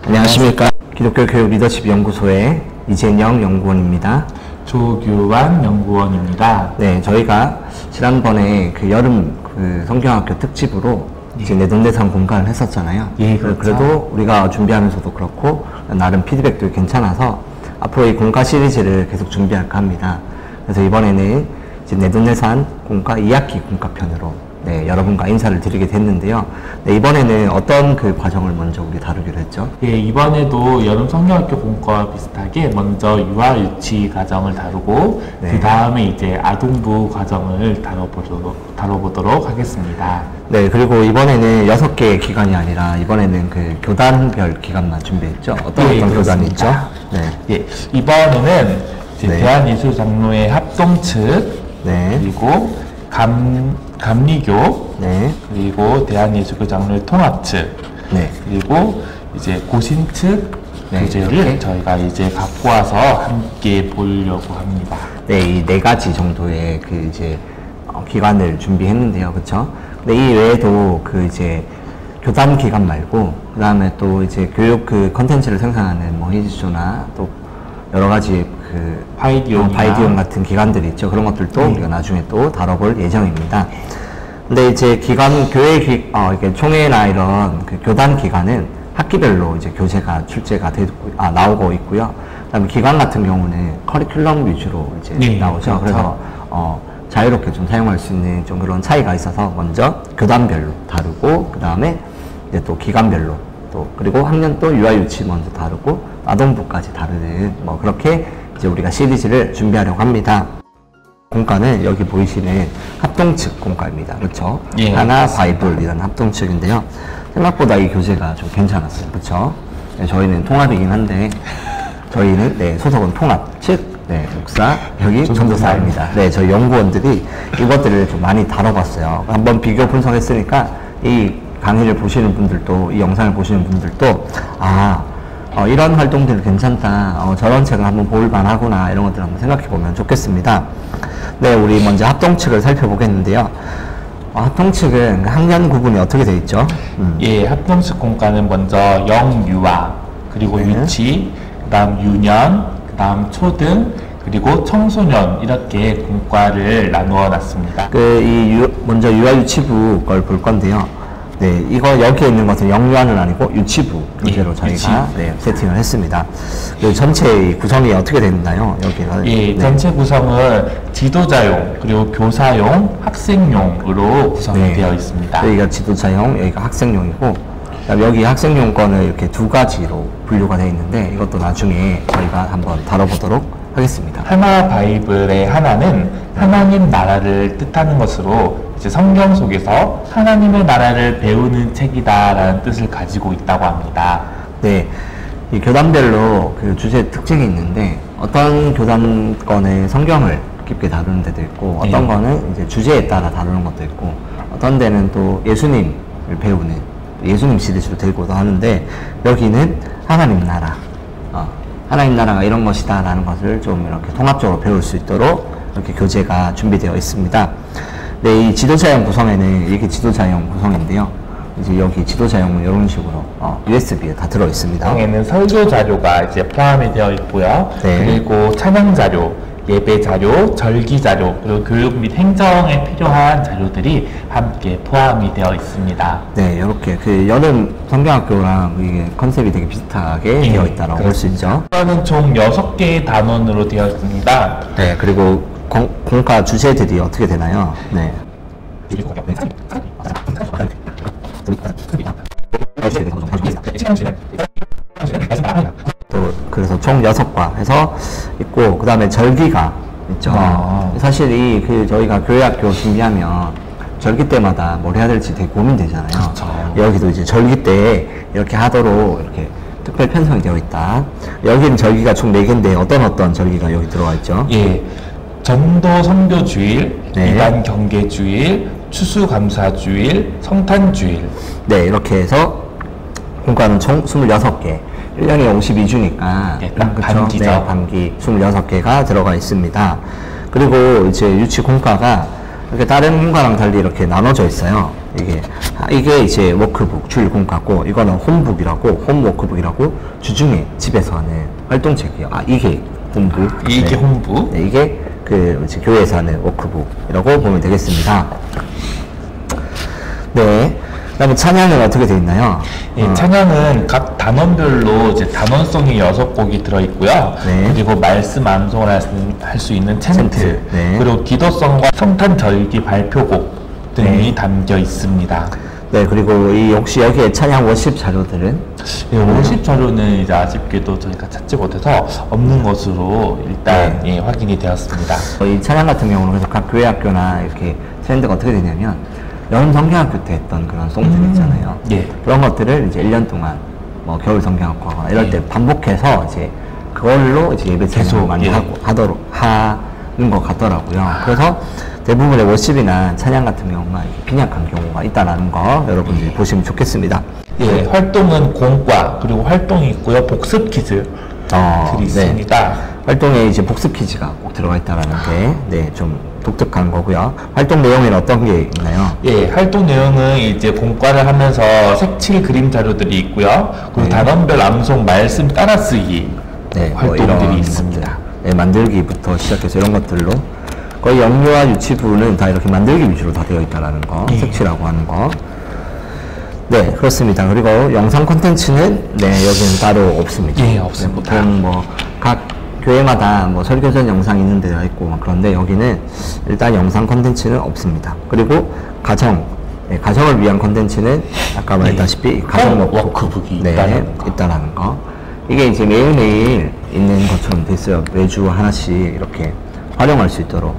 안녕하십니까. 기독교 교육 리더십 연구소의 이재영 연구원입니다. 조규환 연구원입니다. 네, 저희가 지난번에 그 여름 그 성경학교 특집으로 이제 내돈내산 공간을 했었잖아요. 예, 그렇죠. 그래도 우리가 준비하면서도 그렇고 나름 피드백도 괜찮아서 앞으로 이 공과 시리즈를 계속 준비할까 합니다. 그래서 이번에는 이제 내돈내산 공과 2학기 공과편으로 여러분과 인사를 드리게 됐는데요. 네, 이번에는 어떤 그 과정을 먼저 우리 다루기로 했죠? 예, 이번에도 여름 성경학교 공과와 비슷하게 먼저 유아 유치 과정을 다루고 그 다음에 이제 아동부 과정을 다뤄보도록 하겠습니다. 네, 그리고 이번에는 6개의 기간이 아니라 이번에는 그 교단별 기간만 준비했죠? 어떤 교단이 있죠? 네. 예, 이번에는 이제 대한예술장로회 합동 측, 그리고 감리교, 그리고 대한예술장로회 통합 측, 그리고 이제 고신 측 교재를 저희가 이제 갖고 와서 함께 보려고 합니다. 네, 이 4가지 정도의 그 이제 기간을 준비했는데요, 그렇죠? 근데 이 외에도 그 이제 교단 기간 말고 그 다음에 또 이제 교육 그 컨텐츠를 생산하는 뭐 히지쇼나 또 여러 가지 그 바이디움 같은 기관들이 있죠. 그런 것들도 우리가 나중에 또 다뤄볼 예정입니다. 근데 이제 이게 총회나 이런 그 교단 기관은 학기별로 이제 교재가 출제가 나오고 있고요. 그다음에 기관 같은 경우는 커리큘럼 위주로 이제 나오죠. 그래서 자유롭게 좀 사용할 수 있는 좀 그런 차이가 있어서 먼저 교단별로 다루고 그 다음에 이제 또 기관별로 또 그리고 학년 또 유아유치 먼저 다루고 아동부까지 다루는 뭐 그렇게 이제 우리가 시리즈를 준비하려고 합니다. 공과는 여기 보이시는 합동측 공과입니다. 그렇죠? 예, 하나 바이블이라는 합동측인데요. 생각보다 이 교재가 좀 괜찮았어요. 그렇죠? 네, 저희는 통합이긴 한데 저희는 소속은 통합 측 목사 여기 전도사입니다. 네, 저희 연구원들이 이것들을 좀 많이 다뤄봤어요. 한번 비교 분석했으니까 이 강의를 보시는 분들도 이 영상을 보시는 분들도 이런 활동들 괜찮다. 저런 책을 한번 볼만 하구나. 이런 것들 한번 생각해 보면 좋겠습니다. 네, 우리 먼저 합동측을 살펴보겠는데요. 합동측은 학년 구분이 어떻게 되어 있죠? 예, 합동측 공과는 먼저 영유아, 그리고 유치, 그 다음 유년, 그 다음 초등, 그리고 청소년 이렇게 공과를 나누어 놨습니다. 먼저 유아유치부 걸 볼 건데요. 네, 이거 여기에 있는 것은 영유아는 아니고 유치부 문제로 저희가 세팅을 했습니다. 전체 구성이 어떻게 됐나요? 여기는 전체 구성은 지도자용, 그리고 교사용, 학생용으로 구성이 되어 있습니다. 여기가 지도자용, 여기가 학생용이고 여기 학생용 거는 이렇게 2가지로 분류가 되어 있는데 이것도 나중에 저희가 한번 다뤄보도록 하겠습니다. 하나 바이블의 하나는 하나님 나라를 뜻하는 것으로 이제 성경 속에서 하나님의 나라를 배우는 책이다라는 뜻을 가지고 있다고 합니다. 네, 이 교단별로 그 주제 특징이 있는데 어떤 교단권의 성경을 깊게 다루는 데도 있고 어떤 거는 이제 주제에 따라 다루는 것도 있고 어떤 데는 또 예수님을 배우는 예수님 시리즈로 들고도 하는데 여기는 하나님 나라, 하나님 나라가 이런 것이다 라는 것을 좀 이렇게 통합적으로 배울 수 있도록 이렇게 교재가 준비되어 있습니다. 네, 이 지도자용 구성에는 이게 지도자용 구성인데요. 이제 여기 지도자용은 이런 식으로 USB에 다 들어 있습니다. 여기에는 설교 자료가 이제 포함이 되어 있고요. 그리고 찬양 자료, 예배 자료, 절기 자료, 그리고 교육 및 행정에 필요한 자료들이 함께 포함이 되어 있습니다. 네, 이렇게 그 여름 성경학교랑 이게 컨셉이 되게 비슷하게 되어 있다고 볼 수 있죠. 이거는 총 6개의 단원으로 되어 있습니다. 네, 그리고 공과 주제들이 어떻게 되나요? 네. 또 그래서 총 6과 해서 있고 그 다음에 절기가 있죠. 사실 저희가 교회학교 준비하면 절기 때마다 뭘 해야 될지 되게 고민되잖아요. 여기도 이제 절기 때 이렇게 하도록 이렇게 특별 편성이 되어 있다. 여기는 절기가 총 4개인데 어떤 절기가 여기 들어와 있죠? 예. 전도 선교주일, 이반 경계주일, 추수감사주일, 성탄주일. 네, 이렇게 해서 공과는 총 26개. 1년이 52주니까. 반기죠. 반기 26개가 들어가 있습니다. 그리고 이제 유치 공과가 이렇게 다른 공과랑 달리 이렇게 나눠져 있어요. 이게 이제 워크북 주일 공과고, 이거는 홈북이라고, 홈워크북이라고 주중에 집에서 하는 활동책이에요. 이게 홈북. 이게 홈북. 네, 이게 이제 교회에서 하는 워크북이라고 보면 되겠습니다. 네. 그다음에 찬양은 어떻게 되어 있나요? 예, 찬양은 각 단원별로 이제 단원송이 6곡이 들어있고요. 네. 그리고 말씀 암송을 할 수 있는 챈트, 네. 그리고 기도성과 성탄 절기 발표곡 등이 담겨 있습니다. 네, 그리고 혹시 여기에 찬양 워십 자료들은? 예, 워십 자료는 이제 아쉽게도 저희가 찾지 못해서 없는 것으로 일단 예, 확인이 되었습니다. 이 찬양 같은 경우는 그래서 각 교회 학교나 이렇게 트렌드가 어떻게 되냐면, 여름 성경학교 때 했던 그런 송들 있잖아요. 예. 그런 것들을 이제 1년 동안 뭐 겨울 성경학과나 이럴 때 반복해서 이제 그걸로 이제 예배 계속 많이 하는 것 같더라고요. 그래서 대부분의 워십이나 찬양 같은 경우가 빈약한 경우가 있다라는 거 여러분들이 보시면 좋겠습니다. 예, 활동은 공과 그리고 활동이 있고요. 복습 퀴즈 들이 있습니다. 활동에 이제 복습 퀴즈가 꼭 들어가 있다라는 게 좀 독특한 거고요. 활동 내용에는 어떤 게 있나요? 예, 활동 내용은 이제 공과를 하면서 색칠 그림 자료들이 있고요. 그리고 단원별 암송 말씀 따라쓰기 활동들이 있습니다. 네, 만들기부터 시작해서 이런 것들로 거의 영유아 유치부는 다 이렇게 만들기 위주로 다 되어 있다라는 거, 색칠하고 하는 거. 네, 그렇습니다. 그리고 영상 콘텐츠는 여기는 따로 없습니다. 예, 없습니다. 보통 각 교회마다 설교 전 영상이 있는 데가 있고 그런데 여기는 일단 영상 콘텐츠는 없습니다. 그리고 가정을 위한 콘텐츠는 아까 말했다시피 가정 워크북이 있다라는 거. 이게 이제 매일매일 있는 것처럼 됐어요. 매주 하나씩 이렇게 활용할 수 있도록.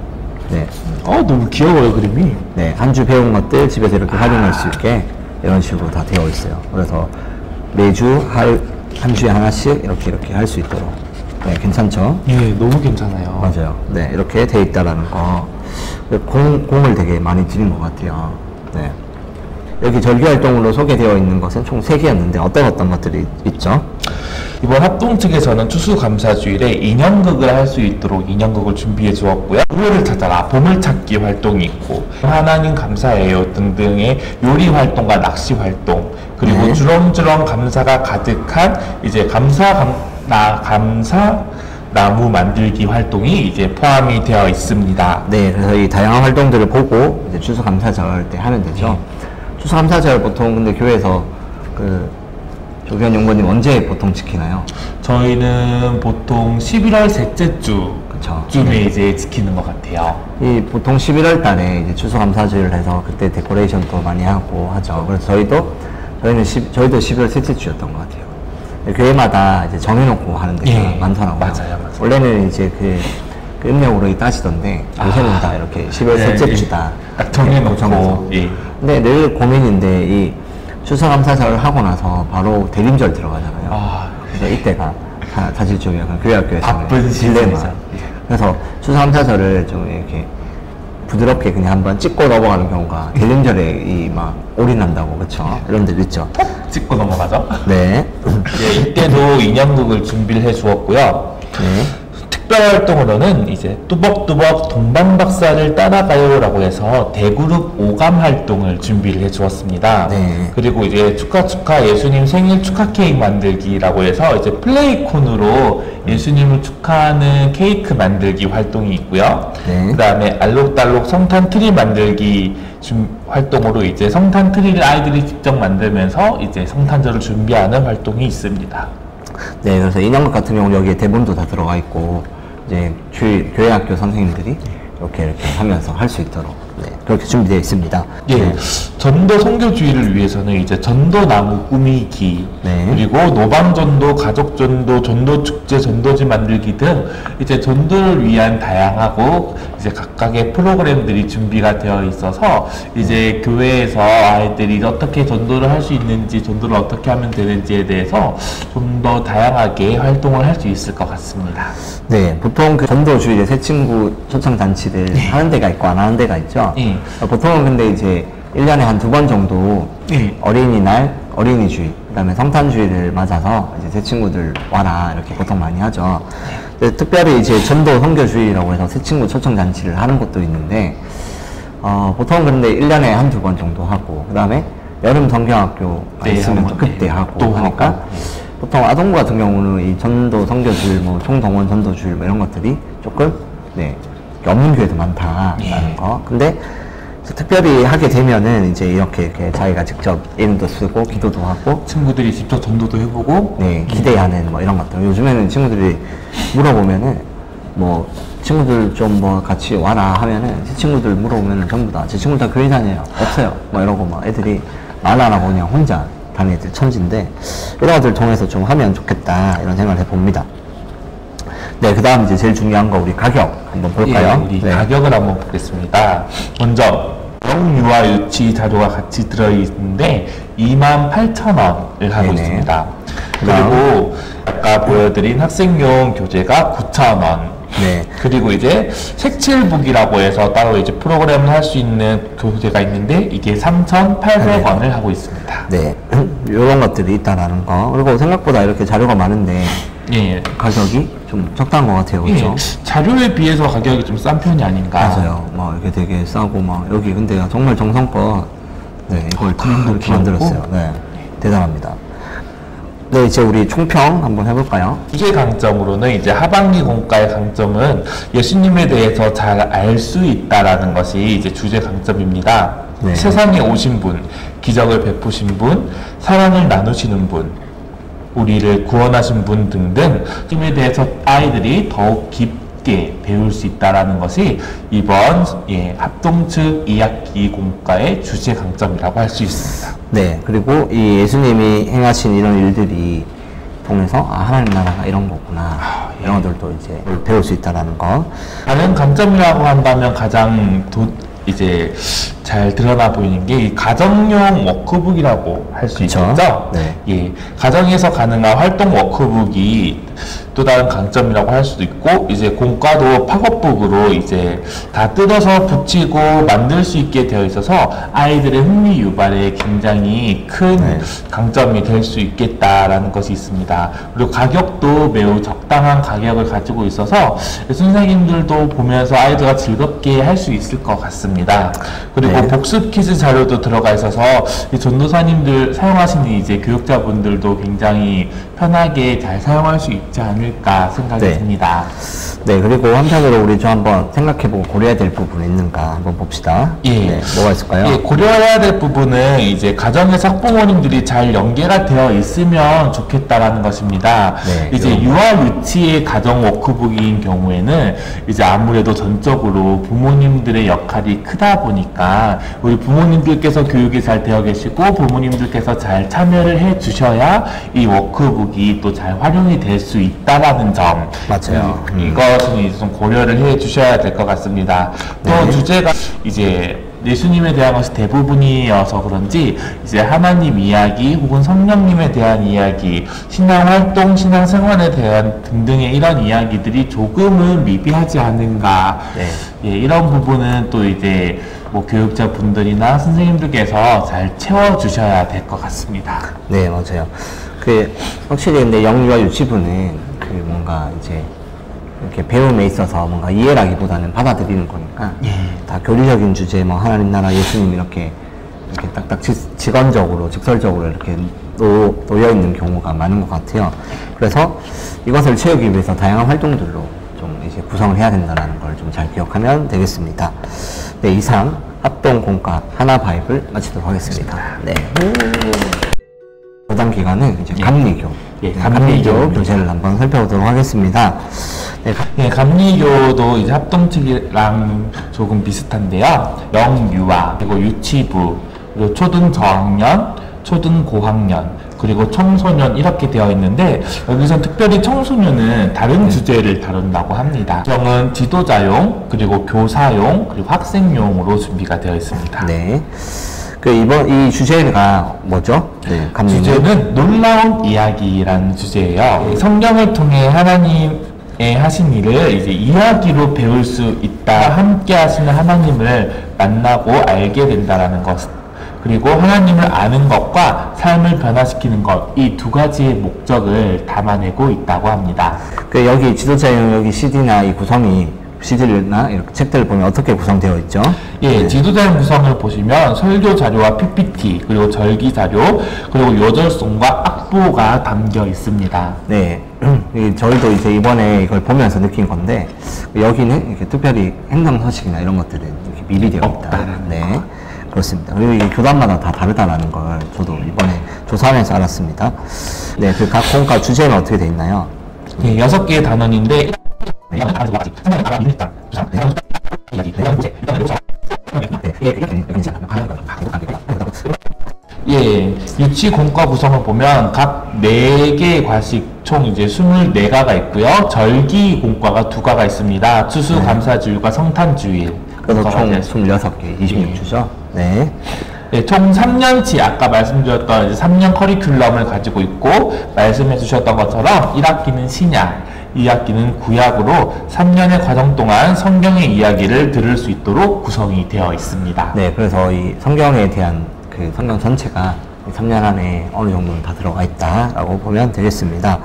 네. 너무 귀여워요, 그림이. 네, 한 주 배운 것들 집에서 이렇게 활용할 수 있게 이런 식으로 다 되어 있어요. 그래서 매주 한 주에 하나씩 이렇게 할 수 있도록. 네, 괜찮죠? 예, 너무 괜찮아요. 맞아요. 네, 이렇게 돼 있다라는 거. 공을 되게 많이 들인 것 같아요. 네. 여기 절기 활동으로 소개되어 있는 것은 총 3개였는데 어떤 것들이 있죠? 이번 합동 측에서는 추수감사주일에 인형극을 할 수 있도록 인형극을 준비해 주었고요. 우회를 찾아라 보물찾기 활동이 있고 하나님 감사해요 등등의 요리 활동과 낚시 활동, 그리고 주렁주렁 감사가 가득한 이제 감사 나무 만들기 활동이 이제 포함이 되어 있습니다. 네, 그래서 이 다양한 활동들을 보고 이제 추수감사절 때 하면 되죠. 추수감사절 보통 근데 교회에서 조기현 연구원님 언제 보통 지키나요? 저희는 보통 11월 셋째 주쯤에 이제 지키는 것 같아요. 이 보통 11월 달에 이제 추수감사절을 해서 그때 데코레이션도 많이 하고 하죠. 그래서 저희도 11월 셋째 주였던 것 같아요. 교회마다 이제 정해놓고 하는 데가 많더라고요. 맞아요. 원래는 이제 그 음력으로 따지던데 요새는 다 이렇게 11월 셋째 주다 딱 정해놓고. 근데 늘 고민인데 이 추수감사절을 하고 나서 바로 대림절 들어가잖아요. 그래서 이때가 사실 좀 약간 교회학교에서 바쁜 딜레마. 그래서 추수감사절을 좀 이렇게 부드럽게 그냥 한번 찍고 넘어가는 경우가 대림절에 막 올인한다고, 그쵸? 이런 데도 있죠. 찍고 넘어가죠. 네. 이때도 인형극을 준비를 해 주었고요. 특별 활동으로는 이제 뚜벅뚜벅 동방박사를 따라가요라고 해서 대그룹 오감 활동을 준비를 해 주었습니다. 그리고 이제 축하 예수님 생일 축하 케이크 만들기라고 해서 이제 플레이콘으로 예수님을 축하하는 케이크 만들기 활동이 있고요. 그 다음에 알록달록 성탄 트리 만들기 활동으로 이제 성탄 트리를 아이들이 직접 만들면서 이제 성탄절을 준비하는 활동이 있습니다. 네, 그래서 인형극 같은 경우는 여기에 대본도 다 들어가 있고 이제 교회학교 선생님들이 이렇게 하면서 할 수 있도록 그렇게 준비되어 있습니다. 전도 선교주의를 위해서는 이제 전도나무 꾸미기, 그리고 노방전도, 가족전도, 전도축제, 전도지 만들기 등 이제 전도를 위한 다양하고 이제 각각의 프로그램들이 준비가 되어 있어서 이제 교회에서 아이들이 어떻게 전도를 할 수 있는지, 전도를 어떻게 하면 되는지에 대해서 좀 더 다양하게 활동을 할 수 있을 것 같습니다. 네, 보통 전도주일에 새 친구 초청 잔치를 하는 데가 있고 안 하는 데가 있죠. 보통은 근데 이제 1년에 한 2번 정도 어린이날, 어린이주일, 그 다음에 성탄주일을 맞아서 이제 새 친구들 와라 이렇게 보통 많이 하죠. 특별히 이제 전도 선교주일이라고 해서 새 친구 초청 잔치를 하는 곳도 있는데 보통 근데 1년에 한두 번 정도 하고, 그 다음에 여름 성경학교가 있으면 또 그때 하고 또 하니까, 하고. 보통 아동부 같은 경우는 이 전도 선교줄, 뭐 총동원 전도줄 뭐 이런 것들이 조금, 네, 없는 교회도 많다라는 거. 근데 특별히 하게 되면은 이제 이렇게 자기가 직접 이름도 쓰고 기도도 하고 친구들이 직접 전도도 해보고 네, 기대하는 뭐 이런 것들. 요즘에는 친구들이 물어보면은 뭐 친구들 좀 뭐 같이 와라 하면은 제 친구들 물어보면은 전부 다 제 친구들 다 교회 다녀요. 없어요. 뭐 이러고 막 애들이 말 안 하고 그냥 혼자 다니는 애들 천진데 이런 것들 통해서 좀 하면 좋겠다 이런 생각을 해봅니다. 네, 그 다음 이제 제일 중요한 거 우리 가격 한번 볼까요? 우리 네. 가격을 한번 보겠습니다. 먼저 영유아 유치 자료가 같이 들어있는데 28,000원을 하고 네네. 있습니다. 그다음. 그리고 아까 보여드린 학생용 교재가 9,000원. 네. 그리고 이제 색칠북이라고 해서 따로 이제 프로그램을 할 수 있는 교재가 있는데 이게 3,800원을 하고 있습니다. 네, 이런 것들이 있다라는 거. 그리고 생각보다 이렇게 자료가 많은데 예. 가격이 좀 적당한 것 같아요, 그렇죠? 예. 자료에 비해서 가격이 좀 싼 편이 아닌가. 맞아요. 막 이렇게 되게 싸고 막 여기 근데 정말 정성껏 네 이걸 다 그림도 이렇게 귀엽고. 만들었어요. 네, 대단합니다. 네, 이제 우리 총평 한번 해볼까요? 주제 강점으로는 이제 하반기 공과의 강점은 예수님에 대해서 잘 알 수 있다라는 것이 이제 주제 강점입니다. 네. 세상에 오신 분, 기적을 베푸신 분, 사랑을 나누시는 분, 우리를 구원하신 분 등등 예수님에 대해서 아이들이 더욱 깊게 배울 수 있다라는 것이 이번 합동측 2학기 공과의 주제 강점이라고 할 수 있습니다. 네, 그리고 이 예수님이 행하신 이런 일들이 통해서 아 하나님 나라가 이런 거구나 이런 것들도 이제 배울 수 있다라는 거. 다른 강점이라고 한다면 가장 이제 잘 드러나 보이는 게 이 가정용 워크북이라고 할 수 그쵸? 있죠. 네. 예, 가정에서 가능한 활동 워크북이 또 다른 강점이라고 할 수도 있고 이제 공과도 팝업북으로 이제 다 뜯어서 붙이고 만들 수 있게 되어 있어서 아이들의 흥미 유발에 굉장히 큰 네. 강점이 될 수 있겠다라는 것이 있습니다. 그리고 가격도 매우 적당한 가격을 가지고 있어서 선생님들도 보면서 아이들과 즐겁게 할 수 있을 것 같습니다. 그리고 네. 복습 퀴즈 자료도 들어가 있어서 이 전도사님들 사용하시는 이제 교육자분들도 굉장히 편하게 잘 사용할 수 있지 않을까 생각이 네. 듭니다. 네, 그리고 한편으로 우리 좀 한번 생각해보고 고려해야 될 부분이 있는가 한번 봅시다. 예. 네, 뭐가 있을까요? 예, 고려해야 될 부분은 이제 가정에서 학부모님들이 잘 연계가 되어 있으면 좋겠다라는 것입니다. 네, 이제 유아 유치의 가정 워크북인 경우에는 이제 아무래도 전적으로 부모님들의 역할이 크다 보니까 우리 부모님들께서 교육이 잘 되어 계시고 부모님들께서 잘 참여를 해 주셔야 이 워크북이 또 잘 활용이 될 수 있다라는 점. 맞아요. 이것은 이제 좀 고려를 해 주셔야 될 것 같습니다. 또 네. 주제가 이제 예수님에 대한 것이 대부분이어서 그런지 이제 하나님 이야기 혹은 성령님에 대한 이야기, 신앙 활동, 신앙 생활에 대한 등등의 이런 이야기들이 조금은 미비하지 않은가. 네. 예, 이런 부분은 또 이제 뭐 교육자 분들이나 선생님들께서 잘 채워주셔야 될 것 같습니다. 네, 맞아요. 그 확실히 근데 영유아 유치부는 그 뭔가 이제 이렇게 배움에 있어서 뭔가 이해라기보다는 받아들이는 거니까 다 교리적인 주제 뭐 하나님 나라 예수님 이렇게 딱딱 직원적으로 직설적으로 이렇게 놓여 있는 경우가 많은 것 같아요. 그래서 이것을 채우기 위해서 다양한 활동들로 좀 이제 구성을 해야 된다는 걸 좀 잘 기억하면 되겠습니다. 네, 이상 합동 공과 하나 바이블 마치도록 하겠습니다. 네. 고단 기간은 이제 감리교, 예, 네, 감리교 감리교 교재를 한번 살펴보도록 하겠습니다. 네, 예, 감리교도 이제 합동측이랑 조금 비슷한데요. 영유아, 그리고 유치부, 그리고 초등 저학년, 초등 고학년, 그리고 청소년 이렇게 되어 있는데 여기서 특별히 청소년은 다른 주제를 다룬다고 합니다. 정은 지도자용, 그리고 교사용, 그리고 학생용으로 준비가 되어 있습니다. 네. 그 이번 이 주제가 뭐죠? 네, 감리교. 주제는 놀라운 이야기라는 주제예요. 성경을 통해 하나님의 하신 일을 이제 이야기로 배울 수 있다. 함께 하시는 하나님을 만나고 알게 된다라는 것. 그리고 하나님을 아는 것과 삶을 변화시키는 것, 이 두 가지의 목적을 담아내고 있다고 합니다. 그 여기 지도자용 여기 CD나 이 구성이 CD나 이렇게 책들을 보면 어떻게 구성되어 있죠? 예, 지도자의 구성을 보시면 설교 자료와 PPT, 그리고 절기 자료, 그리고 요절송과 악보가 담겨 있습니다. 네, 저희도 이제 이번에 이걸 보면서 느낀 건데 여기는 이렇게 특별히 행정 서식이나 이런 것들은 이렇게 미리 되어 있다. 네, 그렇습니다. 그리고 이게 교단마다 다 다르다라는 걸 저도 이번에 조사하면서 알았습니다. 네, 그 각 공과 주제는 어떻게 되어 있나요? 예, 6개의 단원인데 예, 유치 공과 구성을 보면 각 4개의 과식 총 이제 24가가 있고요. 절기 공과가 2가가 있습니다. 추수감사주일과 성탄주일. 그래서 총 공과가 있습니다. 26개, 26주죠. 네. 네, 총 3년치 아까 말씀드렸던 이제 3년 커리큘럼을 가지고 있고 말씀해 주셨던 것처럼 1학기는 신약, 2학기는 구약으로 3년의 과정 동안 성경의 이야기를 들을 수 있도록 구성이 되어 있습니다. 네, 그래서 이 성경에 대한 그 성경 전체가 3년 안에 어느 정도는 다 들어가 있다라고 보면 되겠습니다.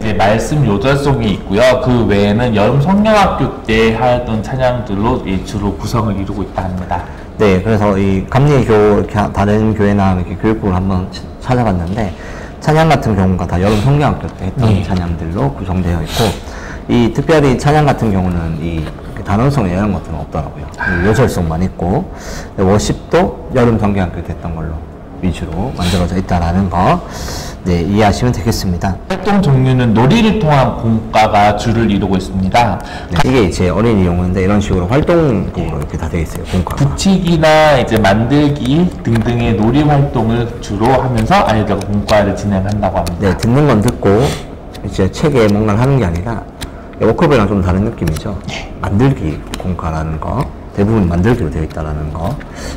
이제 말씀 요절송이 있고요. 그 외에는 여름 성경학교 때 하였던 찬양들로 주로 구성을 이루고 있다 합니다. 네, 그래서 이 감리교 이렇게 다른 교회나 이렇게 교육부를 한번 찾아봤는데 찬양 같은 경우가 다 여름 성경학교 때 했던 찬양들로 구성되어 있고 이 특별히 찬양 같은 경우는 이 단원성이나 이런 것들은 없더라고요. 요절송만 있고 워십도 여름 성경학교 때 했던 걸로 위주로 만들어져 있다라는 거 네, 이해하시면 되겠습니다. 활동 종류는 놀이를 통한 공과가 주를 이루고 있습니다. 네, 이게 이제 어린이 용어인데 이런 식으로 활동으로 이렇게 다 되어 있어요. 공과가. 붙이기나 이제 만들기 등등의 놀이 활동을 주로 하면서 아이들과 공과를 진행한다고 합니다. 네, 듣는 건 듣고 이제 책에 뭔가를 하는 게 아니라 워크업이랑 좀 다른 느낌이죠. 만들기 공과라는 거, 대부분 만들기로 되어 있다라는 거,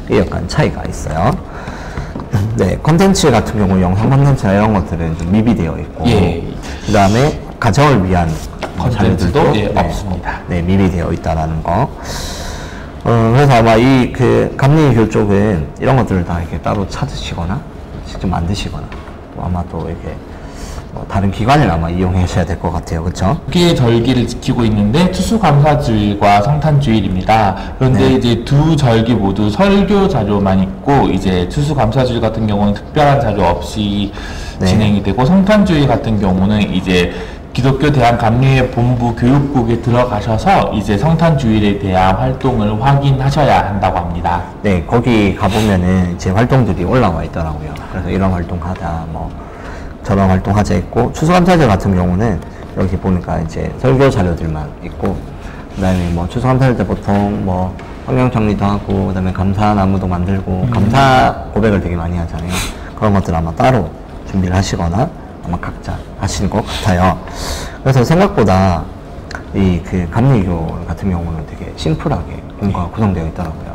이게 약간 차이가 있어요. 네, 컨텐츠 같은 경우 영상 컨텐츠나 이런 것들은 좀 미비되어 있고, 그 다음에 가정을 위한 컨텐츠도 네, 없습니다. 네, 미비되어 있다라는 거. 그래서 아마 이 그 감리교 쪽은 이런 것들을 다 이렇게 따로 찾으시거나 직접 만드시거나 또 아마 또 이렇게 다른 기관을 아마 이용하셔야 될 것 같아요. 그렇죠? 2개의 절기를 지키고 있는데 추수감사주일과 성탄주일입니다. 그런데 네. 이제 두 절기 모두 설교 자료만 있고 이제 추수감사주일 같은 경우는 특별한 자료 없이 네. 진행이 되고 성탄주일 같은 경우는 이제 기독교 대한감리회 본부 교육국에 들어가셔서 이제 성탄주일에 대한 활동을 확인하셔야 한다고 합니다. 네, 거기 가보면은 이제 활동들이 올라와 있더라고요. 그래서 이런 활동하자, 뭐 저런 활동하자 있고, 추수감사절 같은 경우는 여기 보니까 이제 설교 자료들만 있고, 그 다음에 뭐 추수감사절 때 보통 뭐 성경 정리도 하고, 그 다음에 감사나무도 만들고, 감사 고백을 되게 많이 하잖아요. 그런 것들 아마 따로 준비를 하시거나 아마 각자 하시는 것 같아요. 그래서 생각보다 이 그 감리교 같은 경우는 되게 심플하게 공과가 구성되어 있더라고요.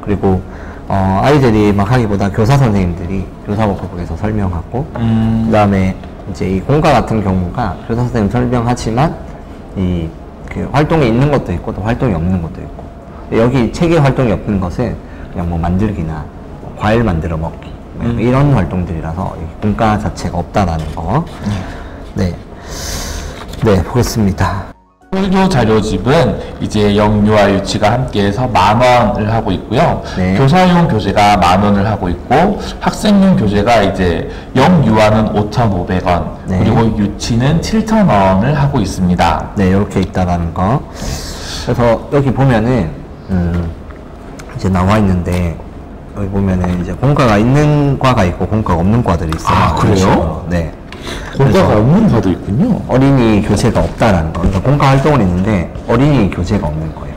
그리고 아이들이 막 하기보다 교사 선생님들이 교사 워크북에서 설명하고, 그 다음에 이제 이 공과 같은 경우가 교사 선생님 설명하지만 이 그 활동이 있는 것도 있고 또 활동이 없는 것도 있고, 여기 책에 활동이 없는 것은 그냥 뭐 만들기나 뭐 과일 만들어 먹기 이런 활동들이라서 이 공과 자체가 없다라는 거. 네, 네, 보겠습니다. 설교 자료집은 이제 영유아 유치가 함께해서 10,000원을 하고 있고요. 네. 교사용 교재가 10,000원을 하고 있고 학생용 교재가 이제 영유아는 5,500원, 네. 그리고 유치는 7,000원을 하고 있습니다. 네, 이렇게 있다라는 거. 그래서 여기 보면은 이제 나와 있는데 여기 보면은 이제 공과가 있는 과가 있고 공과가 없는 과들이 있어요. 아, 그래요? 네. 공과가 그래서 없는 과도 있군요. 어린이 교재가 없다라는 거. 그러니까 공과 활동은 있는데 어린이 교재가 없는 거예요.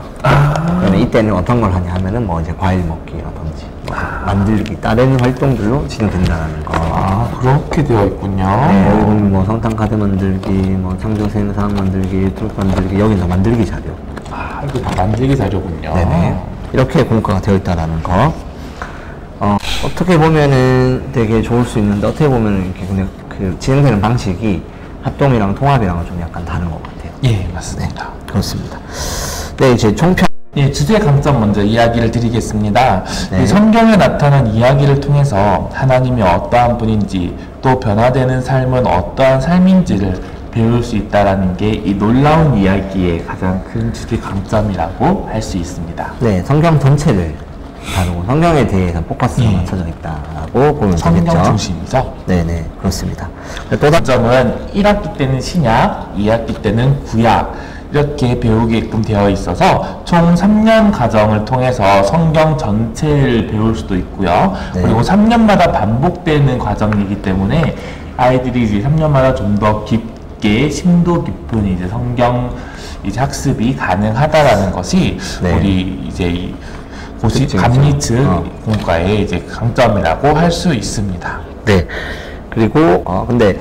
그러면 이때는 어떤 걸 하냐 하면은 뭐 이제 과일 먹기라든지 뭐 만들기 다른 활동들로 진행된다라는 거. 아, 그렇게 되어 있군요. 네, 여기 보면 뭐 성탄 카드 만들기, 뭐 창조 생상 만들기, 툴 만들기, 여기서 만들기 자료. 아, 이거 다 만들기 자료군요. 네네. 이렇게 공과가 되어 있다라는 거. 어떻게 보면은 되게 좋을 수 있는데 어떻게 보면은 이렇게 근데 그 진행되는 방식이 합동이랑 통합이랑은 좀 약간 다른 것 같아요. 예, 맞습니다. 그렇습니다. 네, 이제 총평. 예, 주제 강점 먼저 이야기를 드리겠습니다. 네. 이 성경에 나타난 이야기를 통해서 하나님이 어떠한 분인지 또 변화되는 삶은 어떠한 삶인지를 배울 수 있다라는 게 이 놀라운 이야기의 가장 큰 주제 강점이라고 할 수 있습니다. 네, 성경 전체를 다루고 성경에 대해서 포커스가 맞춰져 있다라고 보면 성경 되겠죠. 중심이죠. 네네, 그렇습니다. 또 다른 점은 1학기 때는 신약, 2학기 때는 구약 이렇게 배우게끔 되어 있어서 총 3년 과정을 통해서 성경 전체를 배울 수도 있고요. 네. 그리고 3년마다 반복되는 과정이기 때문에 아이들이 이제 3년마다 좀 더 깊게 심도 깊은 이제 성경 이제 학습이 가능하다라는 것이 네. 우리 이제 이 고시 그치, 감리특 공과의 이제 강점이라고 할 수 있습니다. 네. 그리고 근데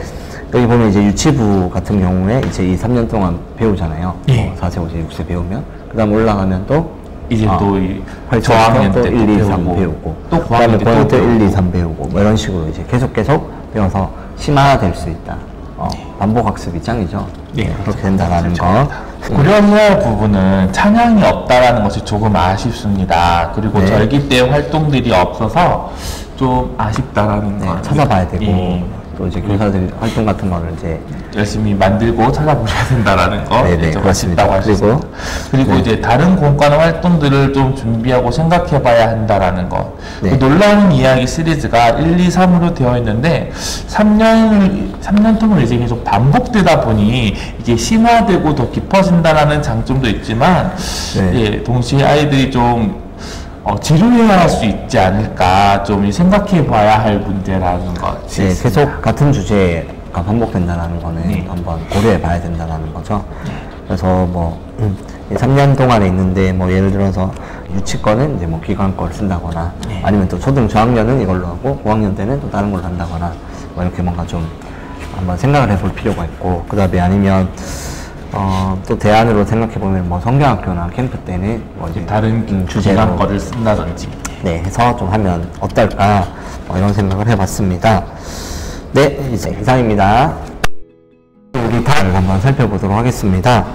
여기 보면 이제 유치부 같은 경우에 이제 이 3년 동안 배우잖아요. 예. 4세, 5세, 6세 배우면 그다음 올라가면 또 이제 또 이 저학년 저학년 또 때 1, 2, 3 배우고, 배우고 또 그다음에 고학년 때 1, 2, 배우고. 3 배우고 뭐 이런 식으로 이제 계속 배워서 심화될 수 있다. 반복 학습이 짱이죠. 네, 그렇게 된다라는 거. 고려해야 할 부분은 찬양이 없다라는 것이 조금 아쉽습니다. 그리고 네. 절기 때 활동들이 없어서 좀 아쉽다라는 네, 거 찾아봐야 되고 예. 또 이제 교사들 활동 같은 거를 이제 열심히 만들고 찾아보셔야 된다라는 거 네네, 좀 그렇습니다. 아쉽다고 할 수 있습니다. 그리고 네. 이제 다른 공과나 활동들을 좀 준비하고 생각해봐야 한다라는 것. 네. 그 놀라운 이야기 시리즈가 1, 2, 3으로 되어 있는데 3년 동안 이제 계속 반복되다 보니 이게 심화되고 더 깊어진다라는 장점도 있지만 네. 예, 동시에 아이들이 좀 지루해야 할 수 있지 않을까 좀 생각해 봐야 할 문제라는 것. 네, 계속 같은 주제가 반복된다는 거는 네. 한번 고려해 봐야 된다는 거죠. 그래서 뭐 3년 동안에 있는데 뭐 예를 들어서 유치권은 이제 뭐 기관 걸 쓴다거나 네. 아니면 또 초등 저학년은 이걸로 하고 고학년 때는 또 다른 걸로 한다거나 뭐 이렇게 뭔가 좀 한번 생각을 해볼 필요가 있고 그다음에 아니면 또 대안으로 생각해 보면 뭐 성경학교나 캠프 때는 뭐 이제 다른 주제로 기관 거를 쓴다든지. 네, 해서 좀 하면 어떨까 이런 생각을 해봤습니다. 네, 이제 이상입니다. 우리 다음을 한번 살펴보도록 하겠습니다.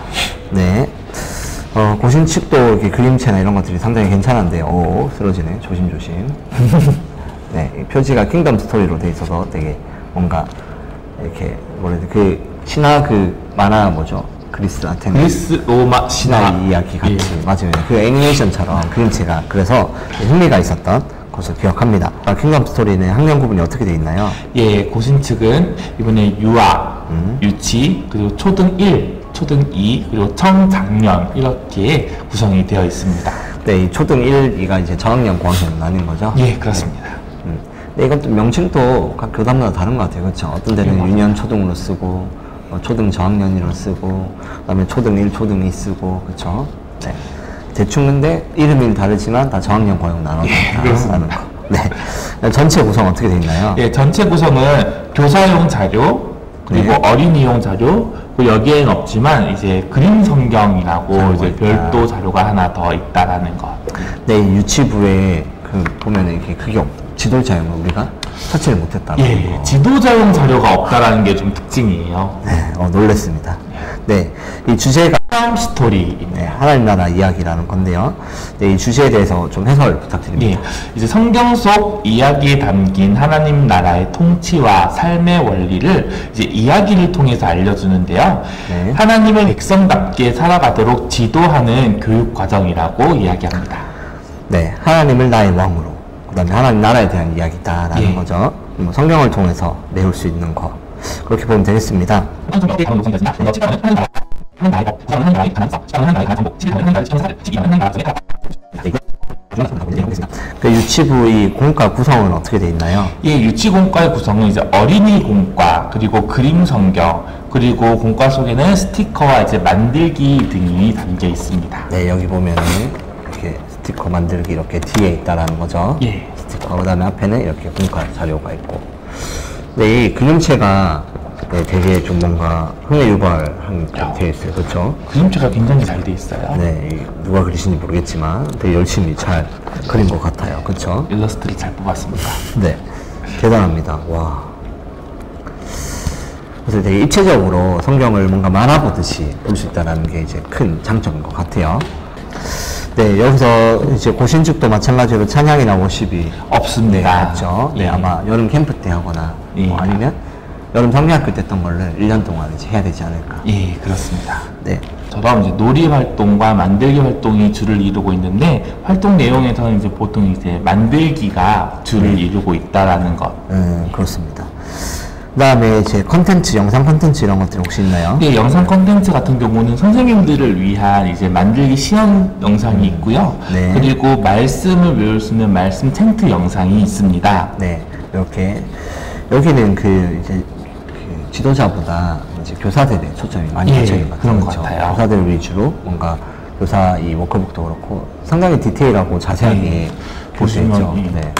네, 고신 측도 이렇게 그림체나 이런 것들이 상당히 괜찮은데, 오, 쓰러지네. 조심조심. 네, 이 표지가 킹덤 스토리로 돼 있어서 되게 뭔가 이렇게 그 신화 그 만화 뭐죠? 그리스 아테네. 그리스 로마 신화 이야기 같이 맞아요. 그 애니메이션처럼 그림체가 그래서 흥미가 있었던 것을 기억합니다. 킹덤 스토리는 학년 구분이 어떻게 돼 있나요? 예, 고신 측은 이번에 유아, 유치, 그리고 초등 1, 초등 2, 그리고 청장년 이렇게 구성이 되어 있습니다. 네, 이 초등 1, 2가 이제 저학년, 고학년 나뉜 거죠? 예, 그렇습니다. 네, 이것도 명칭도 각 교단마다 다른 것 같아요. 그렇죠? 어떤 데는 맞아요. 유년 초등으로 쓰고 초등 저학년으로 쓰고 그다음에 초등 1, 초등 2 쓰고 그렇죠? 네. 대충 근데 이름이 다르지만 다 저학년, 고학년 나눠져 있다는 거. 네. 전체 구성 어떻게 돼 있나요? 예, 전체 구성은 교사용 자료, 그리고 네. 어린이용 자료, 그리고 여기에는 없지만 이제 그림 성경이라고 자료가 이제 있다. 별도 자료가 하나 더 있다라는 것. 네, 이 유치부에 그 보면은 이렇게 그게 지도자용을 우리가 터치를 못했다는 예, 거. 지도자용 자료가 없다라는 게 좀 특징이에요. 네, 놀랬습니다. 네, 이 주제가 킹덤 스토리입니다. 네, 하나님 나라 이야기라는 건데요. 네, 이 주제에 대해서 좀 해설 부탁드립니다. 예, 이제 성경 속 이야기에 담긴 하나님 나라의 통치와 삶의 원리를 이제 이야기를 통해서 알려주는데요. 네. 하나님의 백성답게 살아가도록 지도하는 교육 과정이라고 이야기합니다. 네, 하나님을 나의 왕으로, 그 다음에 하나님 나라에 대한 이야기다라는 예. 거죠. 성경을 통해서 배울 수 있는 거. 그렇게 보면 되겠습니다. 그 유치부 이 공과 구성은 어떻게 돼 있나요? 예, 유치공과의 구성은 이제 어린이 공과, 그리고 그림 성경, 그리고 공과 속에는 스티커와 이제 만들기 등이 담겨 있습니다. 네, 여기 보면은 이렇게 스티커 만들기 이렇게 뒤에 있다라는 거죠. 예. 스티커, 그 다음에 앞에는 이렇게 공과 자료가 있고. 네, 이 그림체가 네, 되게 좀 뭔가 흥에 유발한 게 되어 있어요. 그렇죠? 그림체가 굉장히 잘 돼 있어요. 네, 누가 그리신지 모르겠지만 되게 열심히 잘 그린 것 같아요. 그렇죠? 일러스트를 잘 뽑았습니다. 네, 대단합니다. 와. 그래서 되게 입체적으로 성경을 뭔가 만화 보듯이 볼 수 있다는 게 이제 큰 장점인 것 같아요. 네, 여기서 이제 고신축도 마찬가지로 찬양이나 워십이 없습니다. 그렇죠. 네, 예. 아마 여름 캠프 때 하거나 예. 뭐 아니면 여름 성리학교 때 했던 거를 1년 동안 이제 해야 되지 않을까. 예, 그렇습니다. 네. 저런 이제 놀이 활동과 만들기 활동이 주를 이루고 있는데 활동 내용에서는 이제 보통 이제 만들기가 주를 이루고 있다라는 것. 그렇습니다. 그 다음에 이제 컨텐츠, 영상 컨텐츠 이런 것들 혹시 있나요? 네, 영상 컨텐츠 같은 경우는 선생님들을 위한 이제 만들기 시연 영상이 있고요. 네. 그리고 말씀을 외울 수 있는 말씀 텐트 영상이 있습니다. 네, 이렇게 여기는 그 이제 그 지도자보다 이제 교사들의 초점이 많이 예, 맞춰 있는 것 같아요. 그런 것 그렇죠? 같아요. 교사들 위주로 뭔가 교사 이 워크북도 그렇고 상당히 디테일하고 자세하게 보시면, 보시죠. 예. 네.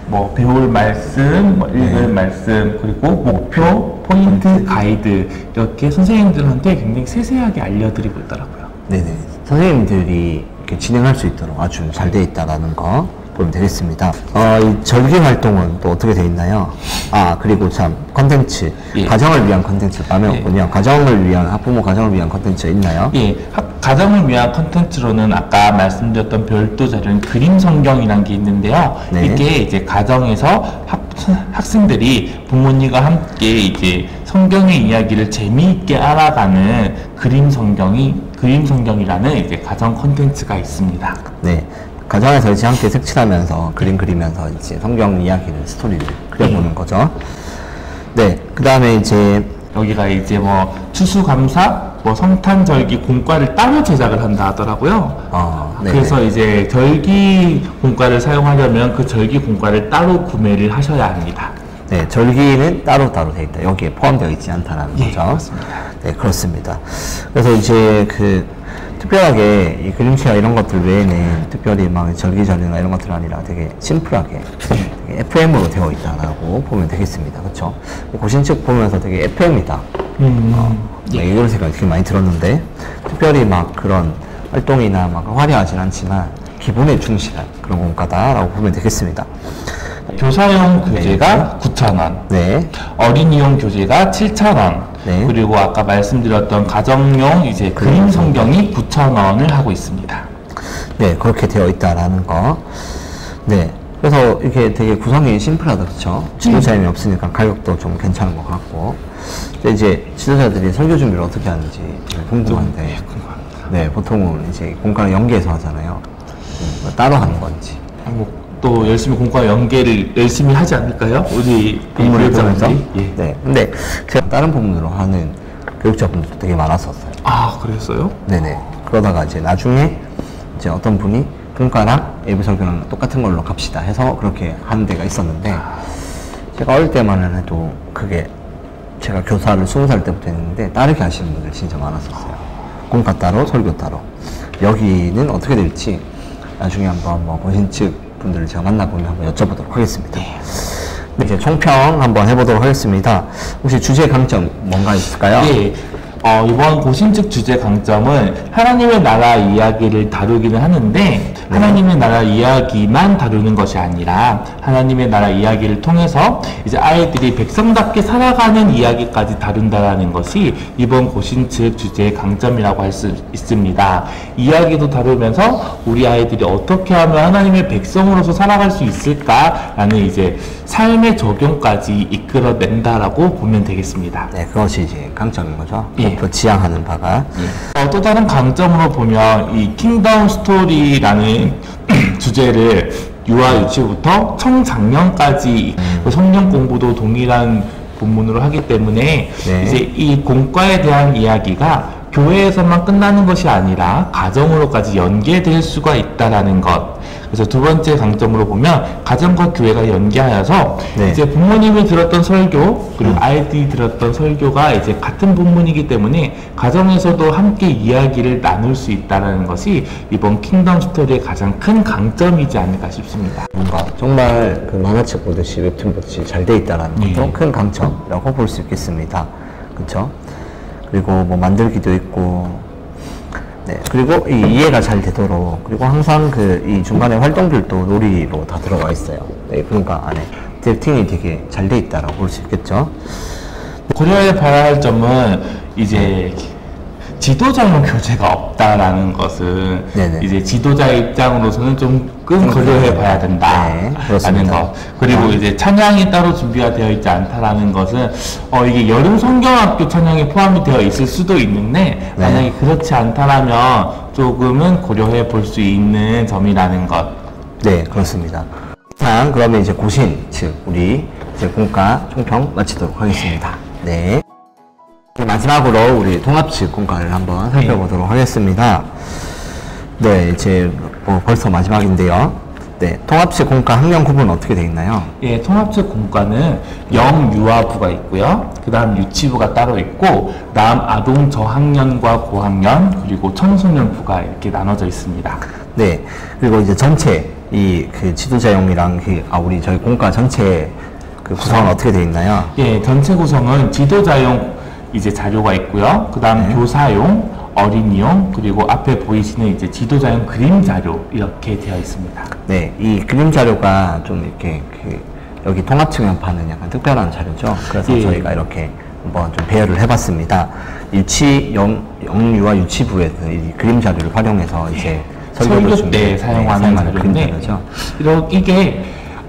뭐 배울 말씀, 뭐 읽을 말씀, 그리고 목표, 포인트, 가이드 이렇게 선생님들한테 굉장히 세세하게 알려드리고 있더라고요. 네네. 선생님들이 이렇게 진행할 수 있도록 아주 잘 되어 있다라는 거 보면 되겠습니다. 이 절기 활동은 또 어떻게 되어 있나요? 아, 그리고 참, 컨텐츠. 예. 가정을 위한 컨텐츠 빠매었군요. 가정을 위한, 학부모 가정을 위한 컨텐츠 있나요? 예, 가정을 위한 컨텐츠로는 아까 말씀드렸던 별도 자료는 그림 성경이라는 게 있는데요. 네. 이게 이제 가정에서 학생들이 부모님과 함께 이제 성경의 이야기를 재미있게 알아가는 그림 성경이라는 이제 가정 컨텐츠가 있습니다. 네. 가정에서 이제 함께 색칠하면서 그림 그리면서 이제 성경 이야기를, 스토리를 그려보는 거죠. 네. 그 다음에 이제 여기가 이제 뭐 추수감사, 뭐 성탄절기 공과를 따로 제작을 한다 하더라고요. 네네. 그래서 이제 절기 공과를 사용하려면 그 절기 공과를 따로 구매를 하셔야 합니다. 네, 절기는 따로따로 되어 있다. 여기에 포함되어 있지 않다라는 예, 거죠. 그렇습니다. 네, 그렇습니다. 그래서 이제 그 특별하게 이 그림체와 이런 것들 외에는 특별히 막 절기절이나 이런 것들 아니라 되게 심플하게 되게 FM으로 되어 있다라고 보면 되겠습니다. 그렇죠? 고신측 보면서 되게 FM이다. 네, 이런 생각이 되게 많이 들었는데 특별히 막 그런 활동이나 막 화려하진 않지만 기본에 충실한 그런 공과다라고 보면 되겠습니다. 교사용 교재가 9,000원, 네, 어린이용 교재가 7,000원, 네. 그리고 아까 말씀드렸던 가정용 이제 그림 성경이 9,000원을 하고 있습니다. 네, 그렇게 되어 있다라는 거. 네. 그래서 이게 되게 구성이 심플하다, 그쵸? 지도자임이 없으니까 가격도 좀 괜찮은 것 같고. 근데 이제 지도자들이 설교 준비를 어떻게 하는지 되게 궁금한데. 네, 보통은 이제 공과를 연계해서 하잖아요. 뭐 따로 하는 건지. 또 열심히 공과 연계를 열심히 하지 않을까요? 우리 본문을 보면서. 교육자분들이? 예. 네. 근데 제가 다른 부문으로 하는 교육자분들도 되게 많았었어요. 아, 그랬어요? 네네. 그러다가 이제 나중에 이제 어떤 분이 분과랑 예비 설교랑 똑같은 걸로 갑시다 해서 그렇게 하는 데가 있었는데 제가 어릴 때만 해도 그게 제가 교사를 20살 때부터 했는데 다르게 하시는 분들 진짜 많았었어요. 공과 따로 설교 따로. 여기는 어떻게 될지 나중에 한번 뭐 고신측 분들을 제가 만나보면 한번 여쭤보도록 하겠습니다. 네, 이제 총평 한번 해보도록 하겠습니다. 혹시 주제 강점 뭔가 있을까요? 네. 이번 고신측 주제 강점은 하나님의 나라 이야기를 다루기는 하는데 하나님의 나라 이야기만 다루는 것이 아니라 하나님의 나라 이야기를 통해서 이제 아이들이 백성답게 살아가는 이야기까지 다룬다는 것이 이번 고신측 주제의 강점이라고 할 수 있습니다. 이야기도 다루면서 우리 아이들이 어떻게 하면 하나님의 백성으로서 살아갈 수 있을까라는 이제 삶의 적용까지 이끌어낸다라고 보면 되겠습니다. 네, 그것이 이제 강점인 거죠. 예. 또 지향하는 바가. 또 다른 강점으로 보면 이 킹덤 스토리라는 주제를 유아 유치부터 청장년까지 성경 공부도 동일한 본문으로 하기 때문에 네. 이제 이 공과에 대한 이야기가 교회에서만 끝나는 것이 아니라 가정으로까지 연계될 수가 있다라는 것. 그래서 두 번째 강점으로 보면 가정과 교회가 연계하여서 네. 이제 부모님이 들었던 설교 그리고 아이들이 들었던 설교가 이제 같은 본문이기 때문에 가정에서도 함께 이야기를 나눌 수 있다는 것이 이번 킹덤 스토리의 가장 큰 강점이지 않을까 싶습니다. 뭔가 정말 그 만화책 보듯이 웹툰 보듯이 잘 돼 있다라는 것도 큰 강점이라고 볼 수 있겠습니다. 그렇죠? 그리고 뭐 만들기도 있고, 네, 그리고 이 이해가 잘 되도록, 그리고 항상 그 이 중간에 활동들도 놀이로 다 들어가 있어요. 네, 그러니까 안에 디렉팅이 되게 잘 돼 있다라고 볼 수 있겠죠. 고려해 봐야 할 점은 이제 지도자용 교재가 없다라는 것은 네네. 이제 지도자의 입장으로서는 좀 고려해 봐야 된다라는 그렇습니다. 것. 그리고 이제 찬양이 따로 준비가 되어 있지 않다라는 것은 이게 여름 성경학교 찬양이 포함이 되어 있을 수도 있는데 네. 만약에 그렇지 않다라면 조금은 고려해 볼 수 있는 점이라는 것. 네, 그렇습니다. 자, 그러면 이제 고신, 즉 우리 이제 공과 총평 마치도록 하겠습니다. 네. 마지막으로 우리 통합 측 공과를 한번 살펴보도록 하겠습니다. 네, 이제 뭐 벌써 마지막인데요. 네, 통합 측 공과 학년 구분은 어떻게 되어 있나요? 예, 통합적 공과는 영유아부가 있고요. 그 다음 유치부가 따로 있고, 그 다음 아동 저학년과 고학년, 그리고 청소년부가 이렇게 나눠져 있습니다. 네, 그리고 이제 전체 이 그 지도자용이랑 우리 저희 공과 전체 그 구성은 어떻게 되어 있나요? 예, 전체 구성은 지도자용 이제 자료가 있고요. 그 다음 네. 교사용, 어린이용, 그리고 앞에 보이시는 이제 지도자용 그림 자료 이렇게 되어 있습니다. 네, 이 그림 자료가 좀 이렇게 여기 통합측면파는 약간 특별한 자료죠. 그래서 예. 저희가 이렇게 한번 좀 배열을 해봤습니다. 영유아 유치부에서 이 그림 자료를 활용해서 이제 설교 때 사용하는 자료인데, 자료죠. 이게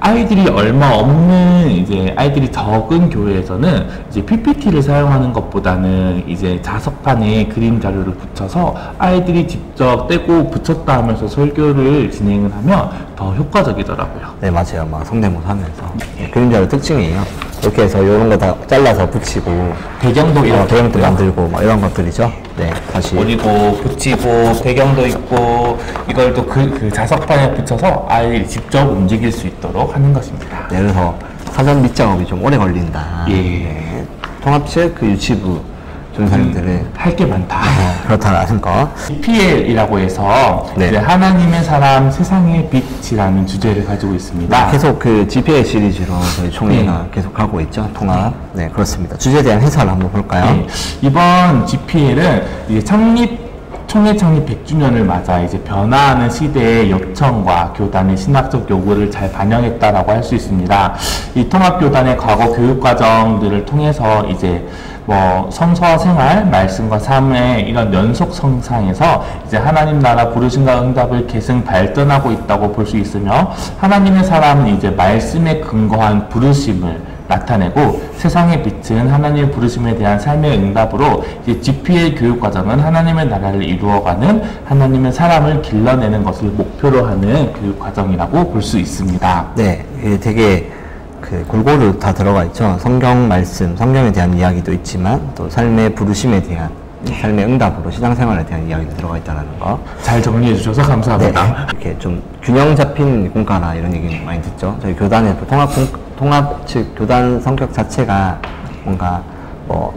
아이들이 얼마 없는 이제 아이들이 적은 교회에서는 이제 PPT를 사용하는 것보다는 이제 자석판에 그림 자료를 붙여서 아이들이 직접 떼고 붙였다 하면서 설교를 진행을 하면 더 효과적이더라고요. 네, 맞아요. 막 성대모사 하면서. 네, 그림 자료 특징이에요. 이렇게 해서 이런 거 다 잘라서 붙이고, 배경도 이렇게 배경도 만들고, 뭐 이런 것들이죠. 네, 다시. 그리고 붙이고 배경도 있고 이걸 또 그 자석판에 붙여서 아이들이 직접 움직일 수 있도록 하는 것입니다. 네, 그래서 사전 밑작업이 좀 오래 걸린다. 예. 네. 통합식 그 유치부 전사님들은 할 게 많다. 그렇다라는 거. GPL이라고 해서 네. 이제 하나님의 사람 세상의 빛이라는 주제를 가지고 있습니다. 계속 그 GPL 시리즈로 저희 총회가 계속 하고 있죠. 통합. 네, 그렇습니다. 주제에 대한 해설을 한번 볼까요? 네. 이번 GPL은 이제 총회 창립 100주년을 맞아 이제 변화하는 시대의 요청과 교단의 신학적 요구를 잘 반영했다라고 할 수 있습니다. 이 통합교단의 과거 교육 과정들을 통해서 이제 뭐 성서와 생활, 말씀과 삶의 이런 연속 성상에서 이제 하나님 나라 부르심과 응답을 계승 발전하고 있다고 볼 수 있으며, 하나님의 사람은 이제 말씀에 근거한 부르심을 나타내고, 세상의 빛은 하나님의 부르심에 대한 삶의 응답으로 이제 GPL 교육 과정은 하나님의 나라를 이루어가는 하나님의 사람을 길러내는 것을 목표로 하는 교육 과정이라고 볼 수 있습니다. 네, 이게 되게 그 골고루 다 들어가 있죠. 성경 말씀, 성경에 대한 이야기도 있지만 또 삶의 부르심에 대한, 삶의 응답으로 신앙생활에 대한 이야기도 들어가 있다는 거. 잘 정리해 주셔서 감사합니다. 네, 이렇게 좀 균형 잡힌 공과라 이런 얘기 많이 듣죠. 저희 교단의 통합 즉 교단 성격 자체가 뭔가 뭐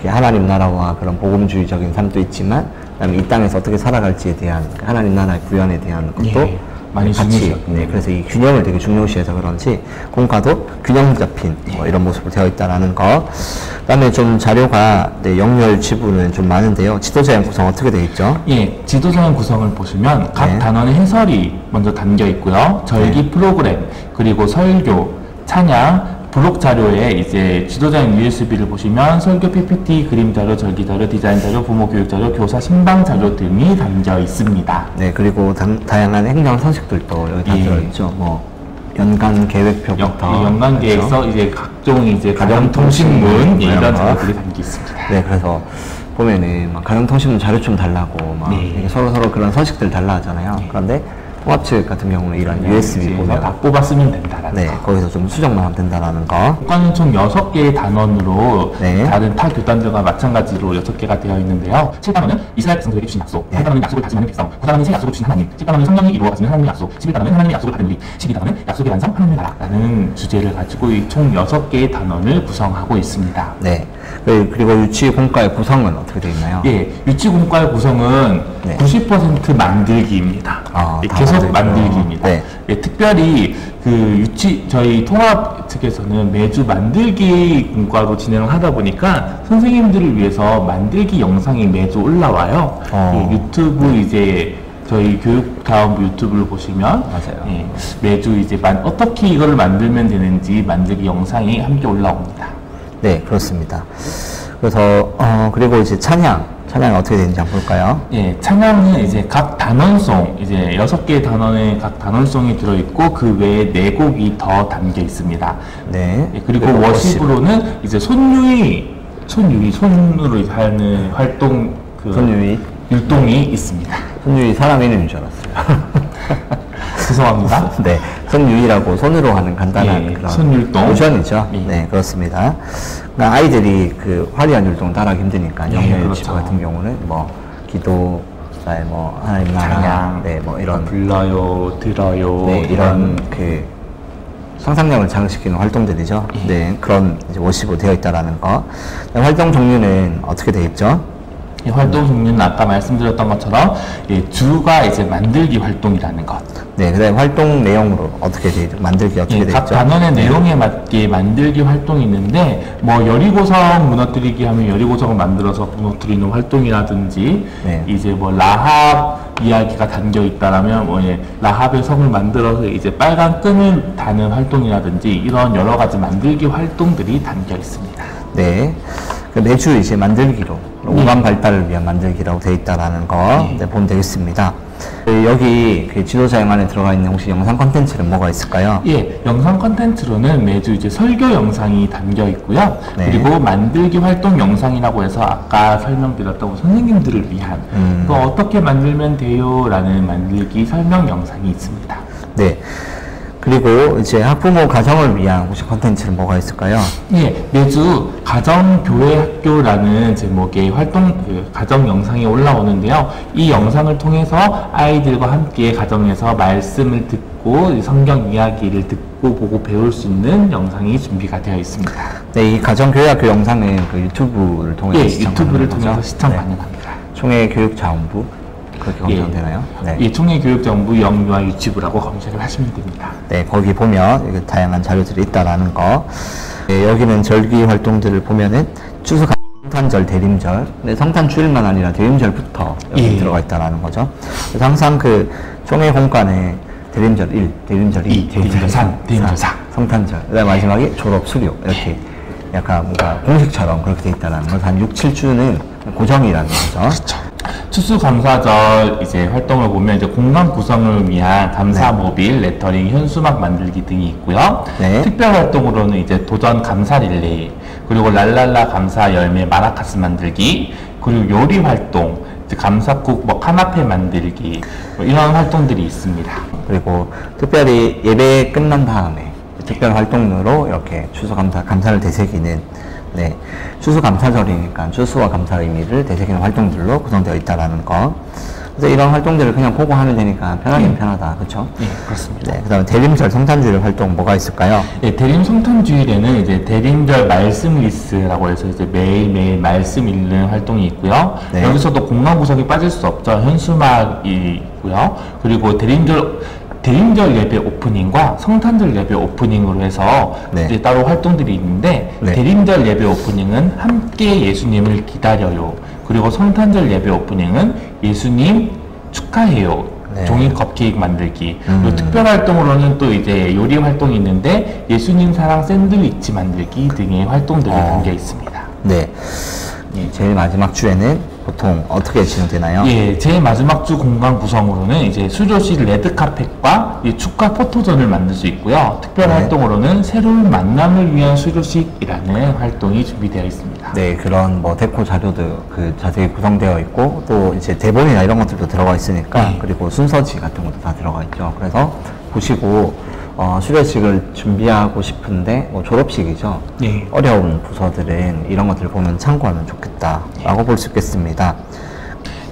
하나님 나라와 그런 복음주의적인 삶도 있지만, 그다음에 이 땅에서 어떻게 살아갈지에 대한 하나님 나라의 구현에 대한 것도 예, 많이 같이. 중요시하죠. 네, 그래서 이 균형을 되게 중요시해서 그런지 공과도 균형 잡힌 뭐 이런 모습으로 되어 있다라는 거. 그다음에 좀 자료가 영유아 지부는 좀 많은데요. 지도자형 구성 어떻게 되어 있죠? 예, 지도자형 구성을 보시면 각 네. 단원의 해설이 먼저 담겨 있고요. 절기 프로그램, 그리고 설교, 찬양, 블록 자료에 이제 지도자형 USB를 보시면 설교 PPT, 그림 자료, 절기 자료, 디자인 자료, 부모 교육 자료, 교사 신방 자료 등이 담겨 있습니다. 네, 그리고 다양한 행정 서식들도 여기 다 예. 들어있죠. 뭐 연간 계획표부터 연간 계획서, 이제 각종 이제 가정통신문, 예, 이런 이런 거. 자료들이 담겨 있습니다. 네, 그래서 보면은 막 가정통신문 자료 좀 달라고 막 네. 이게 서로 그런 서식들 달라 하잖아요. 그런데 통합측 같은 경우는 이런 USB 그래서 다 보면 뽑았으면 된다라는 네, 거. 거기서 좀 수정만 하면 된다라는 거. 교과는 총 6개의 단원으로 네. 다른 타 교단들과 마찬가지로 6개가 되어 있는데요. 7단원은 이스라엘 백성들에게 주신 약속, 8단원은 약속을 다짐하는 백성, 9단원은 새 약속을 주신 하나님, 10단원은 성령이 이루어가시는 하나님의 약속, 11단원은 하나님의 약속을 받은 우리, 12단원은 약속의 완성 하나님의 나라라는 주제를 가지고 이 총 6개의 단원을 구성하고 있습니다. 네. 그리고 유치 공과의 구성은 어떻게 되어 있나요? 예, 유치공과의 구성은 네. 90% 만들기입니다. 아, 예, 다 계속 만들기요. 만들기입니다. 네. 예, 특별히 저희 통합 측에서는 매주 만들기 공과로 진행을 하다 보니까 선생님들을 위해서 만들기 영상이 매주 올라와요. 예, 유튜브 이제 저희 교육다원부 유튜브를 보시면 맞아요. 예, 매주 이제 어떻게 이거를 만들면 되는지 만들기 영상이 함께 올라옵니다. 네, 그렇습니다. 그래서 그리고 이제 찬양, 찬양이 어떻게 되는지 한번 볼까요? 예, 찬양은 이제 각 단원송, 이제 6개의 단원에 각 단원송이 들어있고 그 외에 4곡이 더 담겨 있습니다. 네. 예, 그리고 워십으로는 이제 손으로 하는 활동, 손유희. 율동이 있습니다. 손유희 사람 이름인 줄 알았어요. 죄송합니다. 네. 손유희라고 손으로 하는 간단한 예, 그런 손율동. 모션이죠. 예. 네, 그렇습니다. 그러니까 아이들이 그 화려한 율동 따라하기 힘드니까 예, 영예유치부 그렇죠. 같은 경우는 뭐 기도, 그다음에 뭐 하나님 나라, 찬양, 네, 뭐 이런 불러요, 들어요, 네, 이런 그 상상력을 자극시키는 활동들이죠. 예. 네, 그런 이제 워십으로 되어 있다라는 거. 활동 종류는 어떻게 되어 있죠? 이 활동 종류는 아까 말씀드렸던 것처럼 예, 주가 이제 만들기 활동이라는 것. 네, 그다음에 활동 내용으로 어떻게 돼 있죠? 만들기 어떻게 예, 되어 각 있죠? 단원의 내용에 맞게 만들기 활동이 있는데 뭐 여리고성 무너뜨리기 하면 여리고성을 만들어서 무너뜨리는 활동이라든지 네. 이제 뭐 라합 이야기가 담겨 있다라면 뭐 예, 라합의 성을 만들어서 이제 빨간 끈을 다는 활동이라든지 이런 여러 가지 만들기 활동들이 담겨 있습니다. 네. 그 매주 이제 만들기로 오감 발달을 위한 만들기라고 되어 있다라는 거 네, 보면 되겠습니다. 여기 그 지도자형 안에 들어가 있는 혹시 영상 콘텐츠는 뭐가 있을까요? 예, 영상 컨텐츠로는 매주 이제 설교 영상이 담겨 있고요. 네. 그리고 만들기 활동 영상이라고 해서 아까 설명드렸던 선생님들을 위한 또 어떻게 만들면 돼요? 라는 만들기 설명 영상이 있습니다. 네. 그리고 이제 학부모 가정을 위한 혹시 콘텐츠는 뭐가 있을까요? 예, 매주 가정교회학교라는 제목의 활동, 가정 영상이 올라오는데요. 이 영상을 통해서 아이들과 함께 가정에서 말씀을 듣고 성경 이야기를 듣고 보고 배울 수 있는 영상이 준비가 되어 있습니다. 네, 이 가정교회학교 영상은 그 유튜브를 통해서 예, 시청 유튜브를 가능한 통해서 거죠? 시청 네. 가능합니다. 총회교육자원부 그렇게 검색되나요? 네. 예, 총회교육정부 영유아 유치부라고 검색을 하시면 됩니다. 네, 거기 보면 이게 다양한 자료들이 있다라는 거. 네, 여기는 절기 활동들을 보면은 추수감, 성탄절, 대림절. 네, 성탄 주일만 아니라 대림절부터 여기 예. 들어가 있다라는 거죠. 그래서 항상 그 총회 공간에 대림절 1, 대림절 2, 대림절 3, 대림절 4. 성탄절. 그다음 마지막에 졸업 수료 이렇게 약간 뭔가 공식처럼 그렇게 돼 있다라는 거. 한 6, 7주는 고정이라는 거죠. 그렇죠. 추수감사절 이제 활동을 보면 이제 공간 구성을 위한 감사 네. 모빌, 레터링, 현수막 만들기 등이 있고요. 네. 특별 활동으로는 이제 도전 감사 릴레이, 그리고 랄랄라 감사 열매 마라카스 만들기, 그리고 요리 활동, 이제 감사국 뭐 카나페 만들기 뭐 이런 활동들이 있습니다. 그리고 특별히 예배 끝난 다음에 특별 활동으로 이렇게 감사를 되새기는 네, 추수감사절이니까 추수와 감사의 의미를 되새기는 활동들로 구성되어 있다라는 거. 그래서 이런 활동들을 그냥 보고 하면 되니까 편하긴 편하다, 그렇죠? 네, 그렇습니다. 네, 그다음에 대림절 성탄주일 활동 뭐가 있을까요? 예, 대림 성탄주일에는 이제 대림절 말씀 리스라고 해서 이제 매일매일 말씀 읽는 활동이 있고요. 네. 여기서도 공간 구성이 빠질 수 없죠. 현수막이 있고요. 그리고 대림절 예배 오프닝과 성탄절 예배 오프닝으로 해서 네. 이제 따로 활동들이 있는데 네. 대림절 예배 오프닝은 함께 예수님을 기다려요. 그리고 성탄절 예배 오프닝은 예수님 축하해요. 네. 종이 컵케이크 만들기. 그리고 특별 활동으로는 또 이제 요리 활동이 있는데 예수님 사랑 샌드위치 만들기 등의 활동들이 담겨 있습니다. 네. 제일 마지막 주에는 보통 어떻게 진행되나요? 예, 제일 마지막 주 공간 구성으로는 이제 수료식 레드카펫과 이 축하 포토존을 만들 수 있고요. 특별 네. 활동으로는 새로운 만남을 위한 수료식이라는 활동이 준비되어 있습니다. 네, 그런 뭐 데코 자료도 그 자세히 구성되어 있고 또 이제 대본이나 이런 것들도 들어가 있으니까 네. 그리고 순서지 같은 것도 다 들어가 있죠. 그래서 보시고 수료식을 준비하고 싶은데 뭐 졸업식이죠. 네. 어려운 부서들은 이런 것들을 보면 참고하면 좋겠다라고 볼 수 있겠습니다.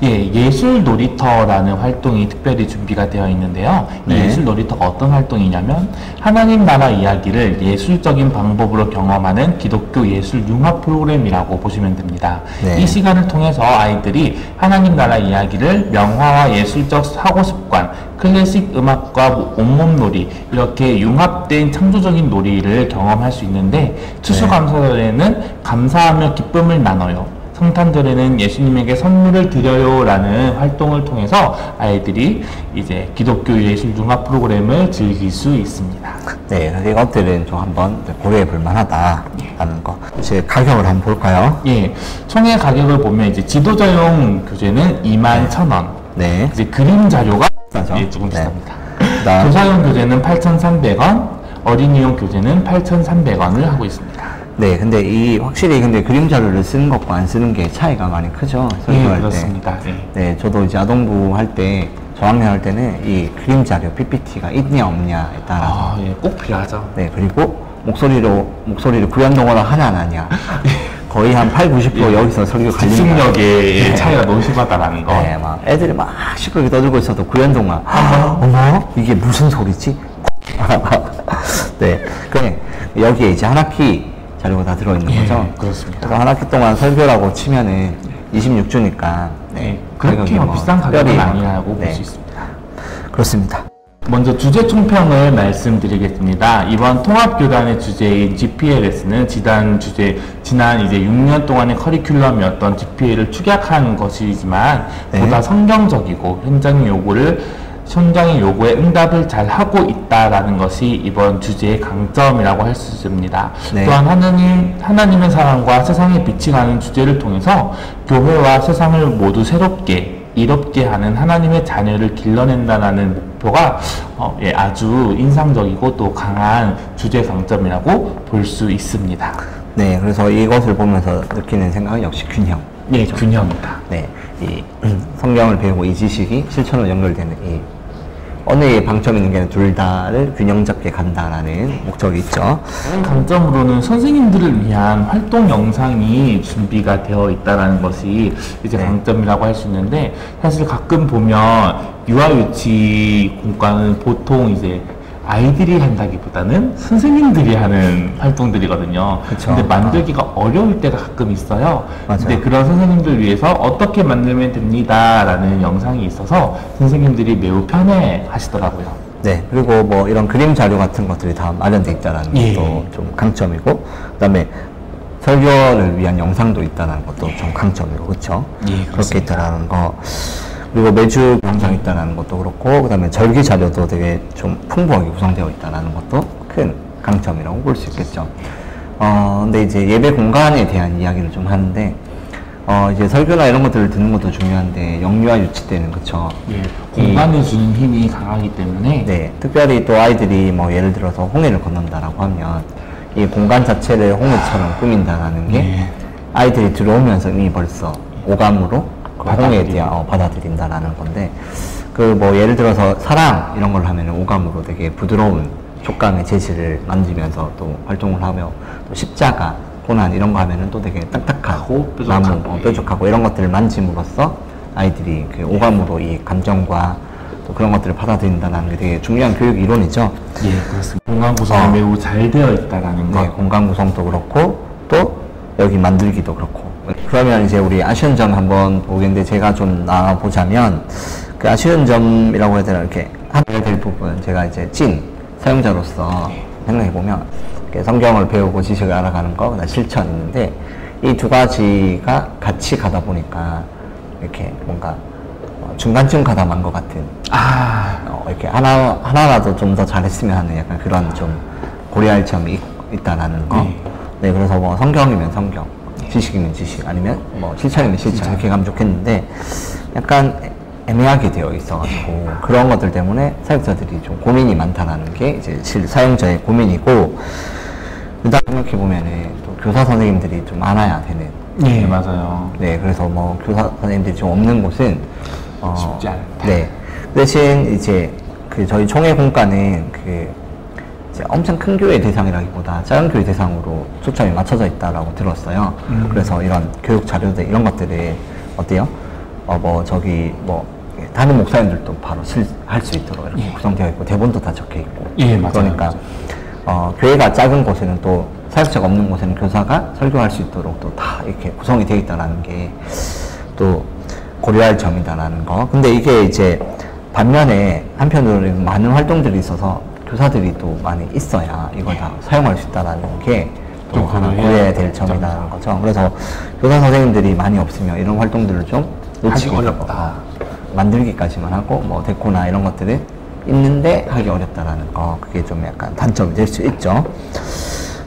예, 예술 놀이터라는 활동이 특별히 준비가 되어 있는데요. 이 네. 예술 놀이터가 어떤 활동이냐면 하나님 나라 이야기를 예술적인 방법으로 경험하는 기독교 예술 융합 프로그램이라고 보시면 됩니다. 네. 이 시간을 통해서 아이들이 하나님 나라 이야기를 명화와 예술적 사고 습관, 클래식 음악과 온몸놀이 이렇게 융합된 창조적인 놀이를 경험할 수 있는데 추수감사절에는 감사하며 기쁨을 나눠요. 성탄절에는 예수님에게 선물을 드려요라는 활동을 통해서 아이들이 이제 기독교 예술 융합 프로그램을 즐길 수 있습니다. 네, 그래서 이것들은 좀 한번 고려해 볼 만하다라는 거. 이제 가격을 한번 볼까요? 예, 총의 가격을 보면 이제 지도자용 교재는 21,000원. 네. 이제 그림 자료가 비싸죠? 예, 조금 네. 비쌉니다. 그다음 교사용 교재는 8,300원, 어린이용 교재는 8,300원을 하고 있습니다. 네, 근데 확실히 근데 그림 자료를 쓰는 것과 안 쓰는 게 차이가 많이 크죠. 예, 설교할 때. 그렇습니다. 예. 네, 저도 이제 아동부 할 때, 저학년 할 때는 이 그림 자료, PPT가 있냐 없냐에 따라서. 아, 예, 꼭 필요하죠. 네, 그리고 목소리를 구현동어로 하냐 안 하냐. 거의 한 80, 90% 여기서 설교 갈린다. 집중력의 네. 차이가 너무 심하다라는 거. 네, 막 애들이 막 시끄럽게 떠들고 있어도 구현동화. 어머, 이게 무슨 소리지? 네, 그래 여기에 이제 한 학기 자료가 다 들어있는 예, 거죠. 그렇습니다. 그래서 한 학기 동안 설교라고 치면은 26주니까 네, 그렇게 뭐 비싼 가격은 아니라고 볼 수 있습니다. 그렇습니다. 먼저 주제 총평을 말씀드리겠습니다. 이번 통합교단의 주제인 GPLS는 지난 이제 6년 동안의 커리큘럼이었던 GPL을 축약한 것이지만 네. 보다 성경적이고 현장의 요구에 응답을 잘 하고 있다라는 것이 이번 주제의 강점이라고 할 수 있습니다. 네. 또한 하나님의 사랑과 세상의 빛이 가는 주제를 통해서 교회와 세상을 모두 새롭게 이롭게 하는 하나님의 자녀를 길러낸다는 목표가 아주 인상적이고 또 강한 주제 강점이라고 볼 수 있습니다. 네, 그래서 이것을 보면서 느끼는 생각은 역시 균형. 네, 균형이다. 네, 이 성경을 배우고 이 지식이 실천으로 연결되는 이 언어의 방점 있는 게 둘 다를 균형 잡게 간다라는 목적이 있죠. 다른 강점으로는 선생님들을 위한 활동 영상이 준비가 되어 있다는 것이 이제 네. 강점이라고 할 수 있는데, 사실 가끔 보면 유아유치 공과는 보통 이제 아이들이 한다기보다는 선생님들이 하는 활동들이거든요. 그쵸. 근데 만들기가 어려울 때가 가끔 있어요. 맞아요. 근데 그런 선생님들 위해서 어떻게 만들면 됩니다라는 영상이 있어서 선생님들이 매우 편해 하시더라고요. 네, 그리고 뭐 이런 그림 자료 같은 것들이 다 마련돼 있다는 예. 것도 좀 강점이고, 그다음에 설교를 위한 영상도 있다는 것도 좀 강점이고, 그렇죠? 예, 그렇게 그렇습니다. 있다라는 거. 그리고 매주 영상이 있다는 것도 그렇고, 그다음에 절기 자료도 되게 좀 풍부하게 구성되어 있다는 것도 큰 강점이라고 볼 수 있겠죠. 근데 이제 예배 공간에 대한 이야기를 좀 하는데, 이제 설교나 이런 것들을 듣는 것도 중요한데, 영유아 유치 때는 그쵸. 예, 공간을 주는 힘이 강하기 때문에 네, 특별히 또 아이들이 뭐 예를 들어서 홍해를 건넌다라고 하면, 이 공간 자체를 홍해처럼 꾸민다라는 게 네. 아이들이 들어오면서 이미 벌써 오감으로 그 홍해에 대한 받아들인다라는 건데, 그 뭐 예를 들어서 사랑 이런 걸 하면 오감으로 되게 부드러운 촉감의 재질을 만지면서 또 활동을 하며, 또 십자가, 고난 이런 거 하면은 또 되게 딱딱하고 뾰족하고, 나무, 뾰족하고 이런 것들을 만짐으로써 아이들이 그 오감으로 이 감정과 또 그런 것들을 받아들인다는 게 되게 중요한 교육 이론이죠. 예, 그렇습니다. 공간 구성이 매우 잘 되어 있다라는 것. 네, 공간 구성도 그렇고 또 여기 만들기도 그렇고. 그러면 이제 우리 아쉬운 점 한번 보겠는데, 제가 좀 나와보자면, 그 아쉬운 점이라고 해야 되나, 이렇게 하게 될 부분, 제가 이제 사용자로서 생각해보면, 이렇게 성경을 배우고 지식을 알아가는 거, 그다음 실천 있는데, 이 두 가지가 같이 가다 보니까 이렇게 뭔가 중간쯤 가다 만 것 같은, 이렇게 하나라도 좀 더 잘했으면 하는 약간 그런 좀 고려할 점이 있다라는 거. 네, 그래서 뭐 성경이면 성경, 지식이면 지식, 아니면 뭐 실천이면 실천, 이렇게 가면 좋겠는데, 약간 애매하게 되어 있어가지고, 그런 것들 때문에 사역자들이 좀 고민이 많다라는 게 이제 사용자의 고민이고, 일단 생각해보면은 또 교사 선생님들이 좀 많아야 되는. 네, 맞아요. 네, 그래서 뭐 교사 선생님들이 좀 없는 곳은, 쉽지 않다. 네. 대신 이제 그 저희 총회 공과는 이제 엄청 큰 교회 대상이라기보다 작은 교회 대상으로 초점이 맞춰져 있다라고 들었어요. 그래서 이런 교육 자료들 이런 것들을 어때요? 다른 목사님들도 바로 할 수 있도록 이렇게 구성되어 있고, 대본도 다 적혀 있고. 예, 맞아요. 그러니까 교회가 작은 곳에는 또 사역자가 없는 곳에는 교사가 설교할 수 있도록 또 다 이렇게 구성이 되어 있다는 게 또 고려할 점이다라는 거. 근데 이게 이제 반면에 한편으로는 많은 활동들이 있어서 교사들이 또 많이 있어야 이걸 다 사용할 수 있다는 게 좀 고려해야 될 점이라는 거죠. 그래서 교사 선생님들이 많이 없으면 이런 활동들을 좀 놓치기 어렵다. 만들기까지만 하고 뭐 데코나 이런 것들을 있는데 하기 어렵다라는 거, 그게 좀 약간 단점이 될 수 있죠.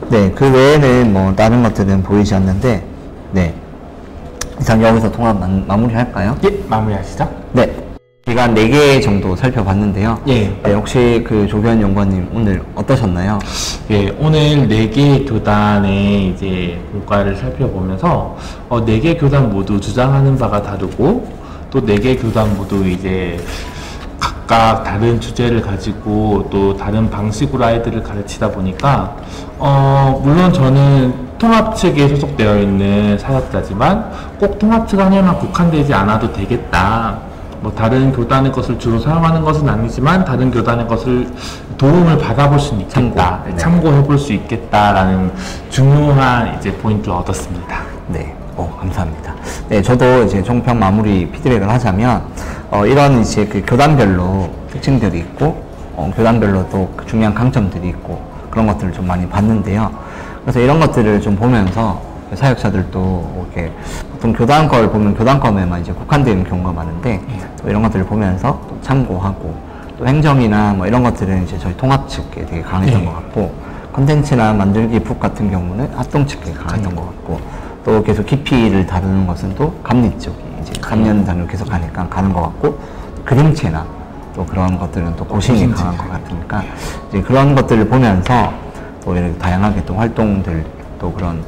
네, 그 외에는 뭐 다른 것들은 보이지 않는데, 네, 이상 여기서 통합 마무리 할까요? 예, 마무리하시죠. 네, 기간 4개 정도 살펴봤는데요. 예. 네, 혹시 그 조교현 연구원님 오늘 어떠셨나요? 예, 오늘 4개 교단의 이제 공과를 살펴보면서 4개 교단 모두 주장하는 바가 다르고 또 4개 교단 모두 이제 각각 다른 주제를 가지고 또 다른 방식으로 아이들을 가르치다 보니까 물론 저는 통합 측에 소속되어 있는 사역자지만 꼭 통합 측 안에만 국한되지 않아도 되겠다. 뭐 다른 교단의 것을 주로 사용하는 것은 아니지만 다른 교단의 것을 도움을 받아볼 수 있겠다, 참고해 볼 수 있겠다라는 중요한 이제 포인트를 얻었습니다. 네, 감사합니다. 네, 저도 이제 종편 마무리 피드백을 하자면 이런 이제 그 교단별로 특징들이 있고 교단별로 또 중요한 강점들이 있고 그런 것들을 좀 많이 봤는데요. 그래서 이런 것들을 좀 보면서 사역자들도 이렇게 보통 교단 걸 보면 교단 거에만 이제 국한되는 경우가 많은데 또 이런 것들을 보면서 또 참고하고 또 행정이나 뭐 이런 것들은 이제 저희 통합 측에 되게 강했던 것 같고 컨텐츠나 만들기 북 같은 경우는 합동 측에 강했던 것 같고 또 계속 깊이를 다루는 것은 또 감리 쪽이 이제 3년 단위로 계속 가니까 가는 것 같고 그림체나 또 그런 것들은 또 고심이 강한 것 같으니까 이제 그런 것들을 보면서 또 이렇게 다양하게 또 활동들 또 그런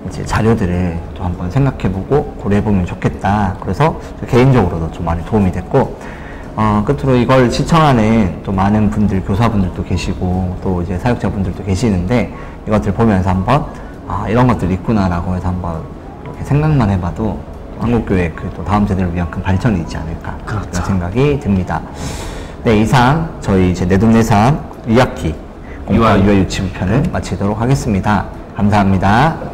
이제 자료들을 또 한번 생각해보고 고려해보면 좋겠다. 그래서 개인적으로도 좀 많이 도움이 됐고 끝으로 이걸 시청하는 또 많은 분들, 교사분들도 계시고 또 이제 사역자분들도 계시는데 이것들 보면서 한번 이런 것들이 있구나라고 해서 한번 이렇게 생각만 해봐도 한국교회 그 또 다음 세대를 위한 큰 발전이 있지 않을까 그런 생각이 듭니다. 네, 이상 저희 이제 내돈내산 2학기 공과 유아 유치부 편을 마치도록 하겠습니다. 감사합니다.